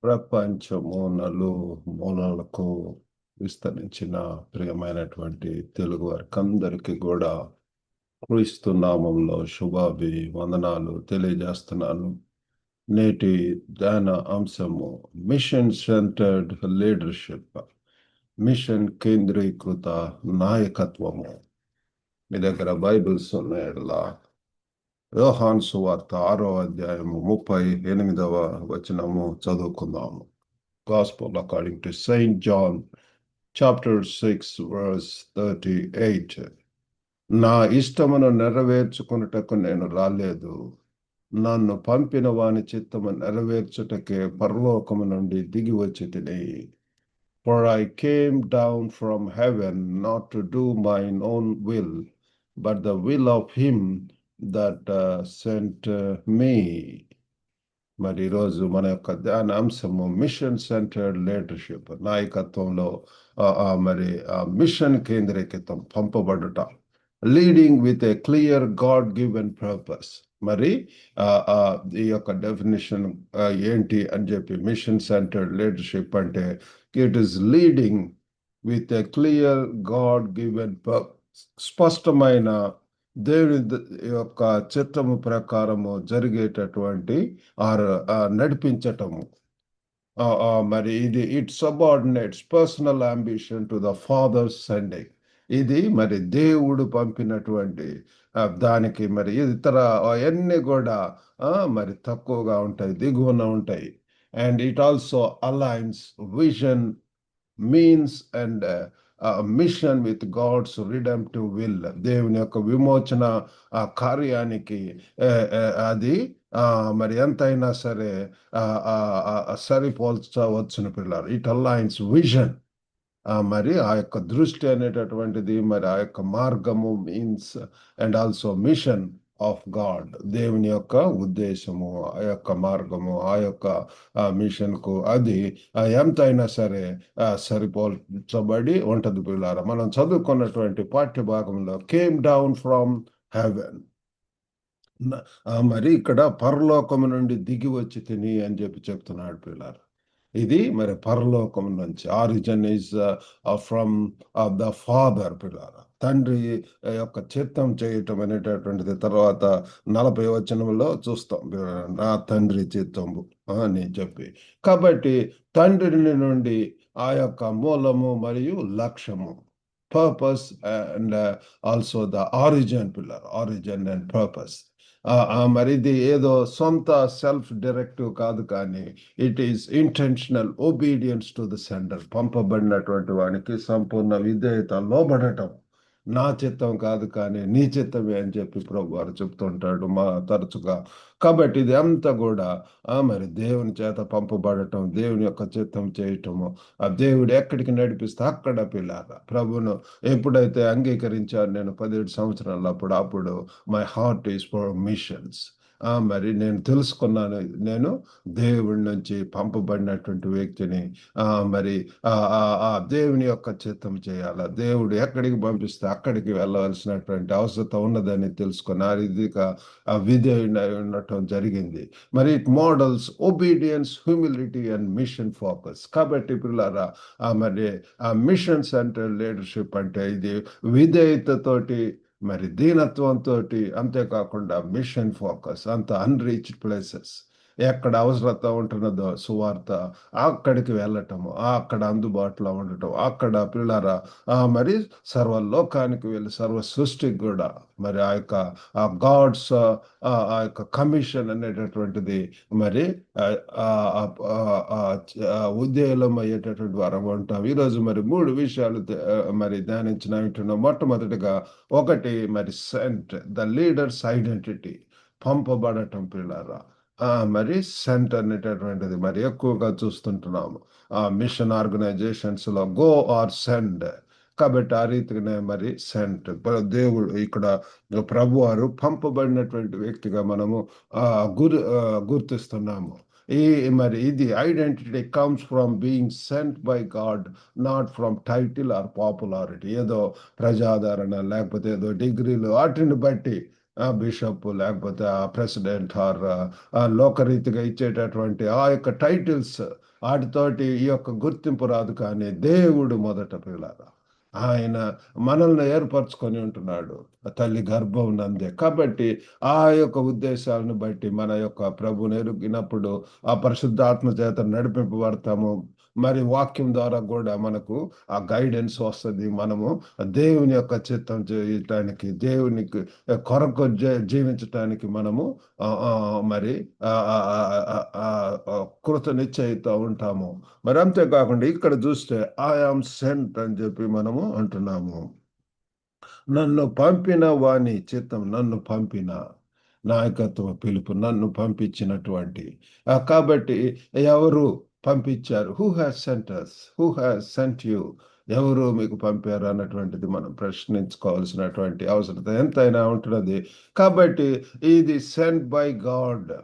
ప్రపంచము మూలలకు విస్తరించిన ప్రియమైనటువంటి తెలుగు వారికి కూడా క్రీస్తు నామంలో వందనాలు తెలియజేస్తున్నాను. నేటి ధ్యాన అంశము మిషన్ సెంటర్డ్ లీడర్షిప్, మిషన్ కేంద్రీకృత నాయకత్వము. మీ దగ్గర బైబిల్స్ ఉన్నాయలా యోహాను సువార్త 6వ అధ్యాయము 38వ వచనము చదువుకుందాము. Gospel according to Saint John chapter 6 verse 38. నా ఇష్టమును నెరవేర్చుకున్నటకు నేను రాలేదు, నన్ను పంపిన వాని చిత్తము నెరవేర్చుటకే పరలోకము నుండి దిగి వచ్చి తిని. For I came down from heaven not to do mine own will, but the will of him that sent me. మరి ఈరోజు మన యొక్క ధ్యాన అంశము మిషన్ సెంటర్డ్ లీడర్షిప్, నాయకత్వంలో మరి మిషన్ కేంద్రీకృతం, పంపబడుట, leading with a clear God given purpose. మరి ఈ యొక్క డెఫినేషన్ ఏంటి అని చెప్పి, మిషన్ సెంటర్డ్ లీడర్షిప్ అంటే it is leading with a clear God given purpose, స్పష్టమైన దేవుని యొక్క చిత్తము ప్రకారము జరిగేటటువంటి నడిపించటము. మరి ఇది it subordinates personal ambition to the father's sending. ఇది మరి దేవుడు పంపినటువంటి దానికి మరి ఇతర అవన్నీ కూడా మరి తక్కువగా ఉంటాయి, దిగువన ఉంటాయి. And it also aligns vision, means and mission with God's redemptive will. దేవుని యొక్క విమోచన కార్యానికి అది మరి ఎంతైనా సరే సరిపోల్చవచ్చును పిల్లలు. ఇట్ అలైన్స్ విజన్, మరి ఆ యొక్క దృష్టి అనేటటువంటిది, మరి ఆ యొక్క మార్గము, means and also machine of God, దేవుని యొక్క ఉద్దేశము, ఆ యొక్క మార్గము, ఆ యొక్క మిషన్ కు అది ఎంతైనా సరే సరిపోల్చబడి ఉంటది పిల్లారా. మనం చదువుకున్నటువంటి పాఠ్య భాగంలో కేమ్ డౌన్ ఫ్రమ్ హెవెన్, మరి ఇక్కడ పరలోకము నుండి దిగి వచ్చి తిని అని చెప్పి చెప్తున్నాడు పిల్లారా. ఇది మరి పరలోకం నుంచి, origin is from the father పిల్లారా. తండ్రి యొక్క చిత్తం చేయటం అనేటటువంటిది తర్వాత 40వ వచనంలో చూస్తాం, నా తండ్రి చిత్తము అని చెప్పి. కాబట్టి తండ్రిని నుండి ఆ యొక్క మూలము మరియు లక్ష్యము, purpose and also the origin pillar, origin and purpose. మరి ఇది ఏదో సొంత సెల్ఫ్ డైరెక్టివ్ కాదు, కానీ it is intentional obedience to the sender. పంపబడినటువంటి వానికి సంపూర్ణ విధేయత, లోబడటం. నా చిత్తం కాదు కానీ నీ చిత్తమే అని చెప్పి ప్రభు వారు చెప్తుంటాడు మా తరచుగా. కాబట్టి ఇది అంతా కూడా మరి దేవుని చేత పంపబడటం, దేవుని యొక్క చిత్తం చేయటము. ఆ దేవుడు ఎక్కడికి నడిపిస్తే అక్కడ పిల్లారా. ప్రభును ఎప్పుడైతే అంగీకరించాను నేను 17 సంవత్సరాలు, అప్పుడు my heart is for machines. మరి నేను తెలుసుకున్నాను, నేను దేవుడి నుంచి పంపబడినటువంటి వ్యక్తిని. మరి దేవుని యొక్క చిత్తం చేయాలా, దేవుడు ఎక్కడికి పంపిస్తే అక్కడికి వెళ్ళవలసినటువంటి అవసరం ఉన్నదని తెలుసుకుని ఆ రీతిగా విధేయుడై ఉండటం జరిగింది. మరి it models obedience, humility and mission focus. కాబట్టి పిల్లరా, మరి ఆ మిషన్ సెంటర్ లీడర్షిప్ అంటే ఇది విధేయతతోటి, మరి దీనత్వంతో, అంతేకాకుండా మిషన్ ఫోకస్. అంత అన్రీచ్డ్ ప్లేసెస్, ఎక్కడ అవసరత ఉంటున్నదో సువార్త అక్కడికి వెళ్ళటము, అక్కడ అందుబాటులో ఉండటం, అక్కడ పిల్లరా మరి సర్వలోకానికి వెళ్ళి సర్వ సృష్టికి కూడా మరి ఆ యొక్క గాడ్స్ ఆ యొక్క కమిషన్ అనేటటువంటిది మరి ఉద్యోగం అయ్యేటటువంటి వారం ఉంటాం. ఈరోజు మరి 3 విషయాలు మరి ధ్యానించిన వింటున్నాం. మొట్టమొదటిగా ఒకటి మరి సెంట్, ద లీడర్స్ ఐడెంటిటీ, పంపబడటం పిల్లరా. మరి సెంట్ అనేటటువంటిది మరి ఎక్కువగా చూస్తుంటున్నాము మిషన్ ఆర్గనైజేషన్స్ లో, గో ఆర్ సెండ్. కాబట్టి ఆ రీతిగానే మరి సెంట్, దేవుడు ఇక్కడ ప్రభు వారు పంపబడినటువంటి వ్యక్తిగా మనము గుర్తిస్తున్నాము. మరి ఇది identity comes from being sent by God, not from title are popularity. ఏదో ప్రజాదరణ లేకపోతే ఏదో డిగ్రీలు వాటిని బట్టి బిషప్ లేకపోతే ఆ ప్రెసిడెంట్ ఆర్ లోకరీతిగా ఇచ్చేటటువంటి ఆ యొక్క టైటిల్స్ వాటితోటి ఈ యొక్క గుర్తింపు రాదు. కానీ దేవుడు మొదట పిల్లారా ఆయన మనల్ని ఏర్పరచుకొని ఉంటున్నాడు తల్లి గర్భం నందే. కాబట్టి ఆ యొక్క ఉద్దేశాలను బట్టి మన యొక్క ప్రభుని ఎరిగినప్పుడు ఆ పరిశుద్ధాత్మ చేత నడిపింపబడతాము. మరి వాక్యం ద్వారా కూడా మనకు ఆ గైడెన్స్ వస్తుంది. మనము దేవుని యొక్క చిత్తం చేయటానికి, దేవునికి కొరకు జీవించటానికి మనము మరి కృత నిశ్చయిత ఉంటాము. మరి అంతేకాకుండా ఇక్కడ చూస్తే ఐఆమ్ సెంట్ అని చెప్పి మనము అంటున్నాము. నన్ను పంపిన వాని చిత్తం, నన్ను పంపిన నాయకత్వ పిలుపు, నన్ను పంపించినటువంటి కాబట్టి ఎవరు పంపించారు? Who has sent us? Who has sent you? ఎవరు మీకు పంపారు అన్నటువంటిది మనం ప్రశ్నించుకోవాల్సినటువంటి అవసరత ఎంతైనా ఉంటున్నది. కాబట్టి ఇది సెంట్ బై గాడ్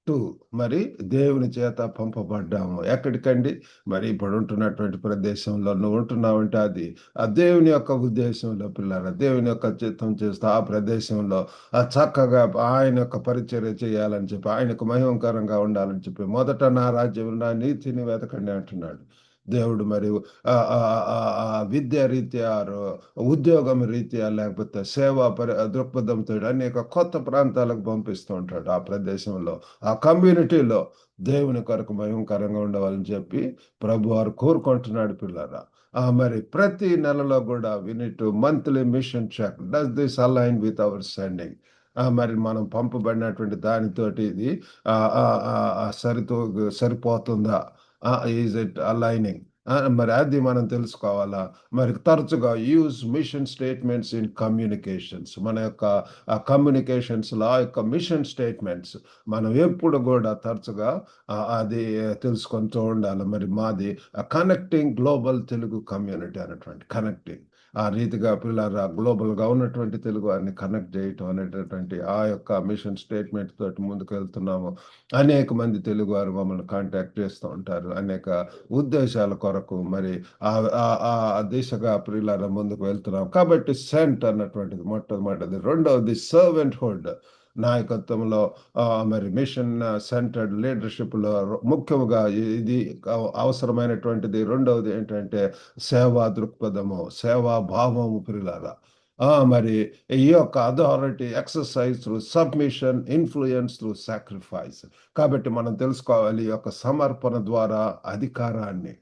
టు, మరి దేవుని చేత పంపబడ్డాము. ఎక్కడికండి? మరి ఇప్పుడు ఉంటున్నటువంటి ప్రదేశంలో నువ్వు ఉంటున్నావంటే అది ఆ దేవుని యొక్క ఉద్దేశంలో పిల్లరా, దేవుని యొక్క చిత్తం చేస్తూ ఆ ప్రదేశంలో చక్కగా ఆయన యొక్క పరిచర్య చేయాలని చెప్పి, ఆయనకు మహిమకరంగా ఉండాలని చెప్పి, మొదట నా రాజ్యం నా నీతిని వెతకండి అంటున్నాడు దేవుడు. మరి విద్య రీత్యా, ఉద్యోగం రీత్యా, లేకపోతే సేవా దృక్పథంతో అనేక కొత్త ప్రాంతాలకు పంపిస్తూ ఉంటాడు. ఆ ప్రదేశంలో, ఆ కమ్యూనిటీలో దేవుని కొరకు భయంకరంగా ఉండవాలని చెప్పి ప్రభు వారు కోరుకుంటున్నాడు పిల్లరా. మరి ప్రతి నెలలో కూడా వినిట్ monthly mission check, does this align with our sending? మరి మనం పంపబడినటువంటి దానితోటి ఇది సరిపోతుందా? Is it aligning? మరి అది మనం తెలుసుకోవాలా. మరి తరచుగా use mission statements in communications. మన యొక్క కమ్యూనికేషన్స్లో ఆ యొక్క మిషన్ స్టేట్మెంట్స్ మనం ఎప్పుడు కూడా తరచుగా అది తెలుసుకుంటూ ఉండాలి. మరి మాది కనెక్టింగ్ గ్లోబల్ తెలుగు కమ్యూనిటీ అనేటువంటి కనెక్టింగ్ ఆ రీతిగా పిల్లల గ్లోబల్గా ఉన్నటువంటి తెలుగు వారిని కనెక్ట్ చేయటం అనేటటువంటి ఆ యొక్క మిషన్ స్టేట్మెంట్ తోటి ముందుకు వెళ్తున్నాము. అనేక మంది తెలుగు వారు మమ్మల్ని కాంటాక్ట్ చేస్తూ ఉంటారు అనేక ఉద్దేశాల కొరకు. మరి ఆ దిశగా ప్రియులారా ముందుకు వెళ్తున్నాం. కాబట్టి సెంట్ అన్నటువంటిది మొట్టమొదటిది. రెండవది సర్వెంట్ హుడ్, నాయకత్వంలో మరి మిషన్ సెంటర్డ్ లీడర్షిప్లో ముఖ్యంగా ఇది అవసరమైనటువంటిది. రెండవది ఏంటంటే సేవా దృక్పథము, సేవా భావము ప్రియులారా. మరి ఈ యొక్క authority exercise through submission, influence through sacrifice. కాబట్టి మనం తెలుసుకోవాలి, ఈ యొక్క సమర్పణ ద్వారా అధికారాన్ని,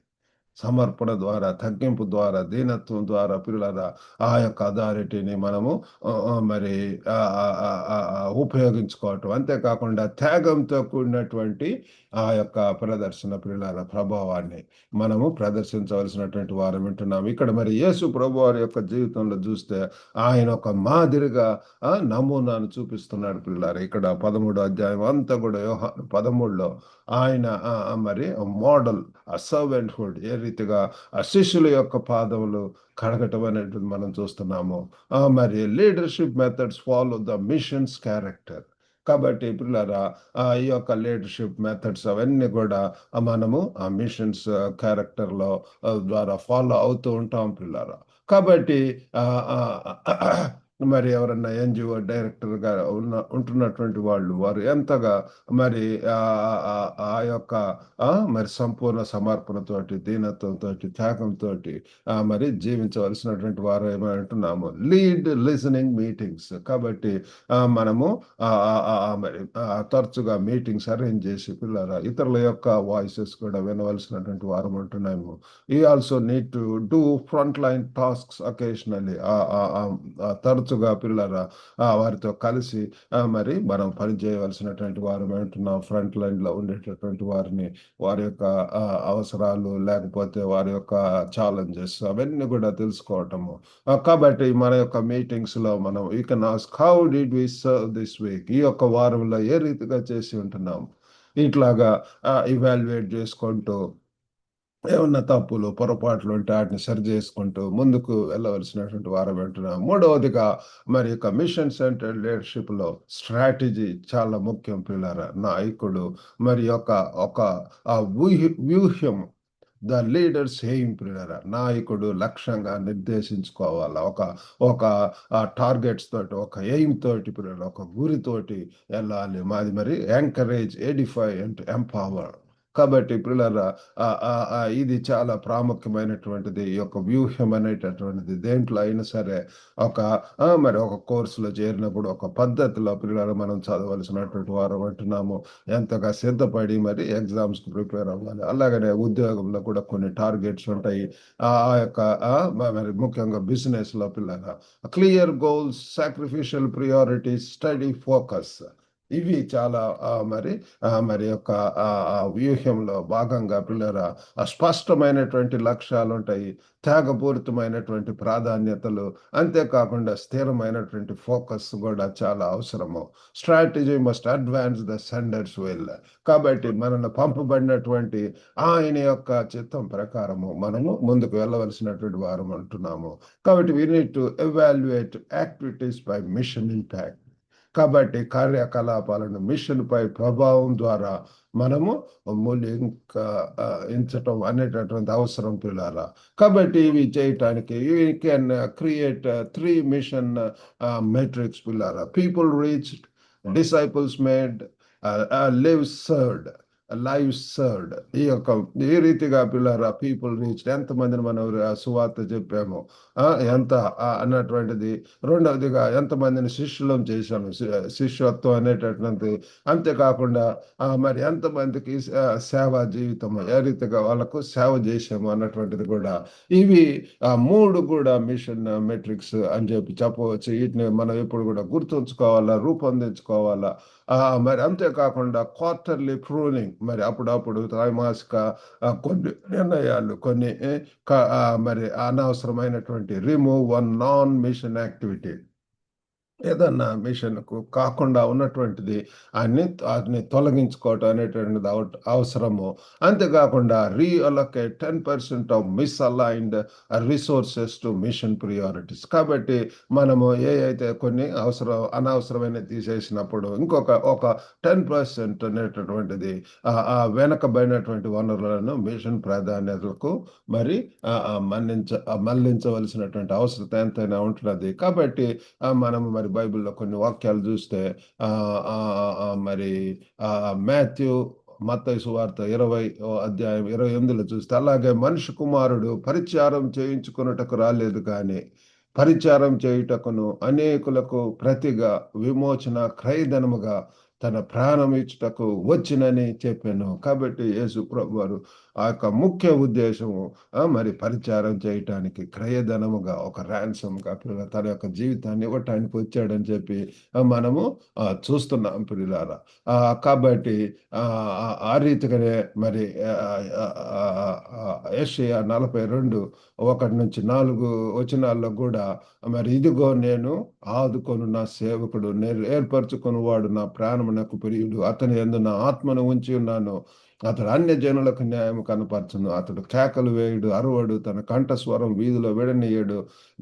సమర్పణ ద్వారా, తగ్గింపు ద్వారా, దీనత్వం ద్వారా పిల్లల ఆ యొక్క అథారిటీని మనము మరి ఉపయోగించుకోవటం. అంతేకాకుండా త్యాగంతో కూడినటువంటి ఆ యొక్క ప్రదర్శన పిల్లల ప్రభావాన్ని మనము ప్రదర్శించవలసినటువంటి వారం వింటున్నాము. ఇక్కడ మరి యేసు ప్రభు వారి యొక్క జీవితంలో చూస్తే ఆయన ఒక మాదిరిగా నమూనాను చూపిస్తున్నాడు పిల్లలు. ఇక్కడ 13వ అధ్యాయం అంతా కూడా యోహాను 13లో ఆయన మరి మోడల్ ఆ సర్వెంట్ హుడ్ ఏ రీతిగా ఆ శిష్యుల యొక్క పాదములు కడగటం అనేటువంటి మనం చూస్తున్నాము. మరి leadership methods follow the machines character. కాబట్టి పిల్లరా ఈ యొక్క లీడర్షిప్ మెథడ్స్ అవన్నీ కూడా మనము ఆ మిషన్స్ క్యారెక్టర్లో ద్వారా ఫాలో అవుతూ ఉంటాం పిల్లరా. కాబట్టి మరి ఎవరన్నా ఎన్జిఓ డైరెక్టర్గా ఉంటున్నటువంటి వారు ఎంతగా మరి ఆ యొక్క మరి సంపూర్ణ సమర్పణతోటి, దీనత్వంతో, త్యాగంతో మరి జీవించవలసినటువంటి వారు ఏమంటున్నాము, లీడ్ లిజనింగ్ మీటింగ్స్. కాబట్టి మనము మరి తరచుగా మీటింగ్స్ అరేంజ్ చేసి పిల్లల ఇతరుల యొక్క వాయిసెస్ కూడా వినవలసినటువంటి వారు ఉంటున్నాము. ఈ also need to do front line tasks occasionally. తరచుగా పిల్లల వారితో కలిసి మరి మనం పని చేయవలసినటువంటి వారు అంటున్నాం. ఫ్రంట్ లైన్లో ఉండేటటువంటి వారిని, వారి యొక్క అవసరాలు లేకపోతే వారి యొక్క ఛాలెంజెస్ అవన్నీ కూడా తెలుసుకోవటము. కాబట్టి మన యొక్క మీటింగ్స్లో మనం you can ask how did we serve this week? ఈ యొక్క వారంలో ఏ రీతిగా చేసి ఉంటున్నాం? ఇట్లాగా ఇవాల్యుయేట్ చేసుకుంటూ ఏమన్నా తప్పులు పొరపాట్లు ఉంటే వాటిని సరి చేసుకుంటూ ముందుకు వెళ్ళవలసినటువంటి వారం వింటున్నాం. మూడవదిగా మరి యొక్క మిషన్ సెంటర్ లీడర్షిప్లో స్ట్రాటజీ చాలా ముఖ్యం పిల్లరా. నాయకుడు మరి ఒక వ్యూహ్యం ద లీడర్స్ ఎయిమ్ ప్రియులారా. నాయకుడు లక్ష్యంగా నిర్దేశించుకోవాలా. ఒక ఒక టార్గెట్స్ తోటి, ఒక ఎయిమ్ తోటి ప్రియులారా, ఒక గురితోటి వెళ్ళాలి. మాది మరి ఎంకరేజ్, ఎడిఫై అండ్ ఎంపవర్. కాబట్టి ప్రియులారా, ఇది చాలా ప్రాముఖ్యమైనటువంటిది. ఈ యొక్క వ్యూహం అనేటటువంటిది దేంట్లో అయినా సరే ఒక మరి ఒక కోర్సులో చేరినప్పుడు ఒక పద్ధతిలో పిల్లలు మనం చదవలసినటువంటి వారు అంటున్నాము. ఎంతగా సిద్ధపడి మరి ఎగ్జామ్స్కి ప్రిపేర్ అవ్వాలి. అలాగనే ఉద్యోగంలో కూడా కొన్ని టార్గెట్స్ ఉంటాయి. ఆ యొక్క మరి ముఖ్యంగా బిజినెస్లో పిల్లల clear goals, sacrificial priorities, study focus, ఇవి చాలా మరి యొక్క వ్యూహంలో భాగంగా పిల్లల స్పష్టమైనటువంటి లక్ష్యాలు ఉంటాయి. త్యాగపూరితమైనటువంటి ప్రాధాన్యతలు, అంతేకాకుండా స్థిరమైనటువంటి ఫోకస్ కూడా చాలా అవసరము. Strategy must advance the senders well. కాబట్టి మనల్ని పంపబడినటువంటి ఆయన యొక్క చిత్తం ప్రకారము మనము ముందుకు వెళ్ళవలసినటువంటి వారం అంటున్నాము. కాబట్టి we need to evaluate activities by mission impact. కాబట్టి కార్యకలాపాలను మిషన్ పై ప్రభావం ద్వారా మనము మూల్యాంకరించటం అనేటటువంటి అవసరం పిల్లారా. కాబట్టి ఇవి చేయటానికి you can create 3 mission metrics పిల్లారా. People reached, disciples made, live served, live served. ఈ రీతిగా పిల్లారా పీపుల్ రీచ్డ్, ఎంతమందిని మనం సువార్త చెప్పాము, ఎంత అన్నటువంటిది. రెండవదిగా ఎంతమందిని శిష్యులం చేశాము, శిష్యత్వం అనేటటువంటిది. అంతేకాకుండా మరి ఎంతమందికి సేవా జీవితం, ఏ రీతిగా వాళ్ళకు సేవ చేశాము అన్నటువంటిది కూడా. ఇవి 3 కూడా మిషన్ మెట్రిక్స్ అని చెప్పవచ్చు. వీటిని మనం ఎప్పుడు కూడా గుర్తుంచుకోవాలా, రూపొందించుకోవాలా. మరి అంతేకాకుండా క్వార్టర్లీ ప్రూనింగ్, మరి అప్పుడప్పుడు త్రైమాసిక కొన్ని నిర్ణయాలు, కొన్ని మరి అనవసరమైనటువంటి remove one non mission activity, ఏదన్నా మిషన్కు కాకుండా ఉన్నటువంటిది వాటిని తొలగించుకోవటం అనేటువంటిది అవసరము. అంతేకాకుండా reallocate 10% of misaligned resources to mission priorities. కాబట్టి మనము అయితే కొన్ని అనవసరమైన తీసేసినప్పుడు ఒక 10% అనేటటువంటిది వెనకబడినటువంటి వనరులను మిషన్ ప్రాధాన్యతలకు మరి మళ్లించవలసినటువంటి అవసరం ఎంతైనా ఉంటున్నది. కాబట్టి మనము మరి బైబిల్లో కొన్ని వాక్యాలు చూస్తే మరి మాథ్యూ, మత్తయి సువార్త 20 అధ్యాయం 28లో చూస్తే, అలాగే మనిషి కుమారుడు పరిచారం చేయించుకున్నటకు రాలేదు కానీ పరిచారం చేయుటకును అనేకులకు ప్రతిగా విమోచన క్రయధనముగా తన ప్రాణం ఇచ్చుటకు వచ్చినని చెప్పాను. కాబట్టి యేసు ప్రభు వారు ఆ యొక్క ముఖ్య ఉద్దేశము మరి పరిచారం చేయటానికి, క్రయధనముగా, ఒక ర్యాన్సమ్గా తన యొక్క జీవితాన్ని ఇవ్వటానికి వచ్చాడని చెప్పి మనము చూస్తున్నాం పిల్లారా. కాబట్టి ఆ రీతిగానే మరి యెషయా 42:1-4 వచనాల్లో కూడా మరి ఇదిగో నేను ఆదుకొను నా సేవకుడు, నేను ఏర్పరచుకుని వాడు నా ప్రాణమునకు ప్రియుడు, అతని యందు నా ఆత్మను ఉంచి ఉన్నాను. అతడు అన్య జనులకు న్యాయం కనపరచును. అతడు కేకలు వేయుడు, అరువడు, తన కంఠస్వరం వీధిలో విడనీయడు.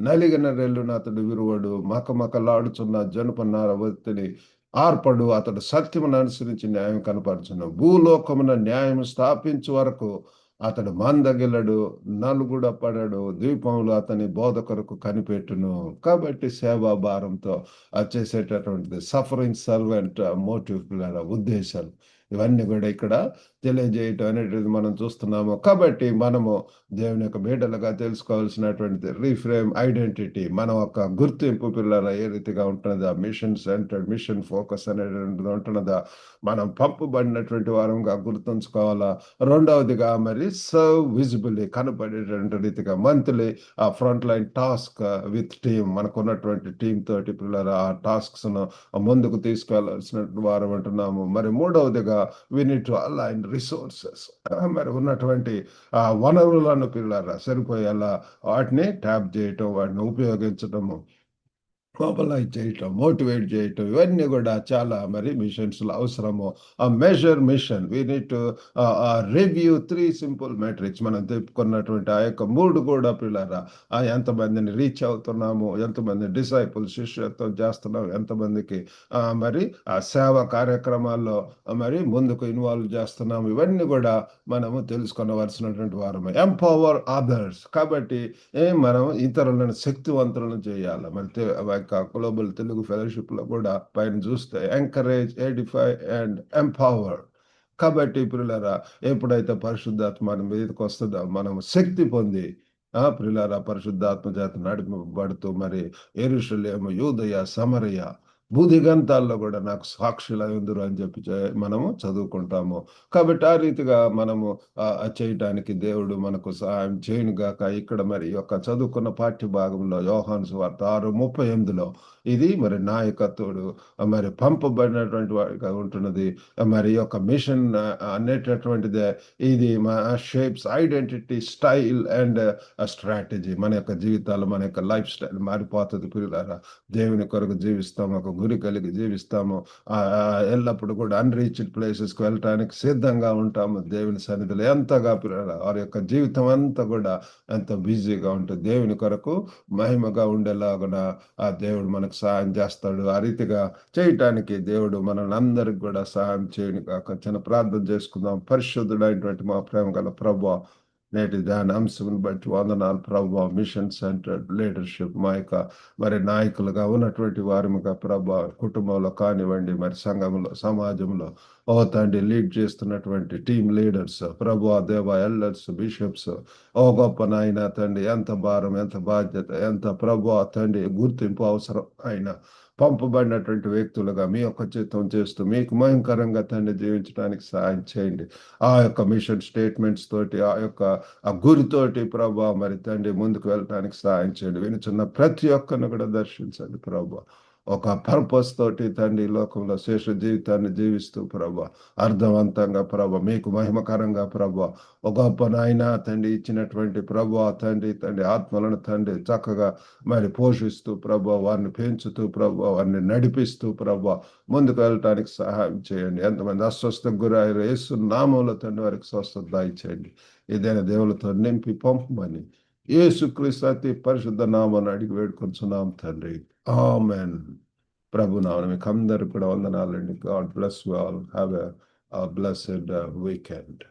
నలిగిన రెల్లును అతడు విరువడు, మకమకలాడుచున్న జనపనార ఒత్తిడి ఆర్పడు. అతడు సత్యమును అనుసరించి న్యాయం కనపరచును. భూలోకమున న్యాయం స్థాపించు వరకు అతడు మందగిల్లడు, నలుగుడ పడడు. ద్వీపంలో అతని బోధ కొరకు కనిపెట్టును. కాబట్టి సేవా భారంతో చేసేటటువంటిది సఫరింగ్ సర్వెంట్ మోటివ్ ఉద్దేశాలు, ఇవన్నీ కూడా ఇక్కడ తెలియజేయటం అనేటిది మనం చూస్తున్నాము. కాబట్టి మనము దేవుని యొక్క బిడ్డలుగా తెలుసుకోవాల్సినటువంటిది రీఫ్రేమ్ ఐడెంటిటీ, మన యొక్క గుర్తింపు పిల్లల ఏ రీతిగా ఉంటున్నదా, మిషన్ సెంటర్డ్, మిషన్ ఫోకస్ అనేటువంటిది ఉంటున్నదా, మనం పంపబడినటువంటి వారంగా గుర్తుంచుకోవాలా. రెండవదిగా మరి సర్వ్ విజిబుల్లీ, కనపడేటువంటి రీతిగా monthly front line task with team, మనకున్నటువంటి టీమ్ తోటి పిల్లల ఆ టాస్క్స్ ను ముందుకు తీసుకెళ్లాల్సినటువంటి వారం అంటున్నాము. మరి మూడవదిగా we need to align resources, మరి ఉన్నటువంటి వనరులను పిల్లల సరిపోయేలా వాటిని ట్యాప్ చేయటం, వాటిని ఉపయోగించటము. మొబలైజ్ చేయటం, మోటివేట్ చేయటం ఇవన్నీ కూడా చాలా మరి మిషన్స్‌లో అవసరము. Mission we need to review 3 simple metrics మనం చెప్పుకున్నటువంటి ఆ యొక్క 3 కూడా పిల్లారా ఎంతమందిని రీచ్ అవుతున్నాము, ఎంతమంది డిసైపుల్ శిష్యత్వం చేస్తున్నాం, ఎంతమందికి మరి ఆ సేవా కార్యక్రమాల్లో మరి ముందుకు ఇన్వాల్వ్ చేస్తున్నాం. ఇవన్నీ కూడా మనము తెలుసుకొనవలసినటువంటి వారమే. ఎంపవర్ అదర్స్ కాబట్టి మనం ఇతరులను శక్తివంతులను చేయాలి. మరి గ్లోబల్ తెలుగు ఫెలోషిప్‌లో కూడా పైన చూస్తే ఎంకరేజ్, ఎడిఫై అండ్ ఎంపవర్. కాబట్టి ప్రియులారా ఎప్పుడైతే పరిశుద్ధాత్మ మన మీదకొస్తదో మనం శక్తి పొంది ప్రియులారా పరిశుద్ధాత్మ చేత నడిపింపబడుతూ మరి యెరూషలేము, యూదయ, సమరయ భూదిగంతాల్లో కూడా నాకు సాక్షులై ఉందురు అని చెప్పి మనము చదువుకుంటాము. కాబట్టి ఆ రీతిగా మనము చేయటానికి దేవుడు మనకు సహాయం చేయను గాక. ఇక్కడ మరి ఈ యొక్క చదువుకున్న పాఠ్య భాగంలో యోహాను సువార్త 6:38లో ఇది మరి నాయకత్వుడు మరి పంపబడినటువంటి వాడిగా ఉంటున్నది. మరి ఈ యొక్క మిషన్ అనేటటువంటిదే ఇది shapes identity, style and strategy. మన యొక్క జీవితాలు, మన యొక్క లైఫ్ స్టైల్ మారిపోతది ప్రియులారా. దేవుని కొరకు జీవిస్తాము, ఒక గురి కలిగి జీవిస్తాము. ఎల్లప్పుడు కూడా అన్‌రీచ్డ్ ప్లేసెస్‌కి వెళ్ళటానికి సిద్ధంగా ఉంటాము. దేవుని సన్నిధిలో ఎంతగా వారి యొక్క జీవితం అంతా కూడా ఎంతో బిజీగా ఉంటుంది. దేవుని కొరకు మహిమగా ఉండేలాగున ఆ దేవుడు మనకు సహాయం చేస్తాడు. ఆ రీతిగా చేయటానికి దేవుడు మనల్ని అందరికి కూడా సహాయం చేయను గాక. చిన్న ప్రార్థన చేసుకుందాం. పరిశుద్ధుడైనటువంటి మా ప్రేమ గల ప్రభువా, నేటి ధ్యాన అంశమును బట్టి వందనాలు ప్రభువా. మిషన్ సెంటర్డ్ లీడర్షిప్ మా యొక్క మరి నాయకులుగా ఉన్నటువంటి వారిగా ప్రభా కుటుంబంలో కానివ్వండి, మరి సంఘంలో, సమాజంలో తండ్రి లీడ్ చేస్తున్నటువంటి టీమ్ లీడర్స్ ప్రభు దేవ ఎల్డర్స్, బిషప్స్ గొప్ప నాయన తండ్రి ఎంత భారం, ఎంత బాధ్యత, ఎంత ప్రభు తండ్రి గుర్తింపు అవసరం అయినా పంపబడినటువంటి వ్యక్తులుగా మీ యొక్క చిత్తం చేస్తూ మీకు భయంకరంగా తండ్రి జీవించడానికి సహాయం చేయండి. ఆ యొక్క మిషన్ స్టేట్మెంట్స్ తోటి ఆ యొక్క ఆ గురితోటి ప్రభా మరి తండ్రి ముందుకు వెళ్ళడానికి సహాయం చేయండి. వినుచున్న ప్రతి ఒక్కరిని కూడా దర్శించండి ప్రభా. ఒక పర్పస్ తోటి తండ్రి లోకంలో శేష జీవితాన్ని జీవిస్తూ ప్రభా అర్థవంతంగా ప్రభా మీకు మహిమకరంగా ప్రభా ఒక గొప్ప నాయన తండ్రి ఇచ్చినటువంటి ప్రభా తండ్రి ఆత్మలను తండ్రి చక్కగా మరి పోషిస్తూ ప్రభా వారిని పెంచుతూ ప్రభా వారిని నడిపిస్తూ ప్రభా ముందుకు వెళ్ళటానికి సహాయం చేయండి. ఎంతమంది అస్వస్థకు గురయ్యారు యేసు నామములో తండ్రి వారికి స్వస్థత దయచేయండి. ఏదైనా దేవులతో నింపి పంపమని యేసుక్రీస్తు అతి పరిశుద్ధ నామమున అడిగి వేడుకొంచున్నాం తండ్రి. ఆమెన్. ప్రభు నామమున మీకు అందరికి కూడా వందనాలండి. God bless you all. Have a blessed weekend.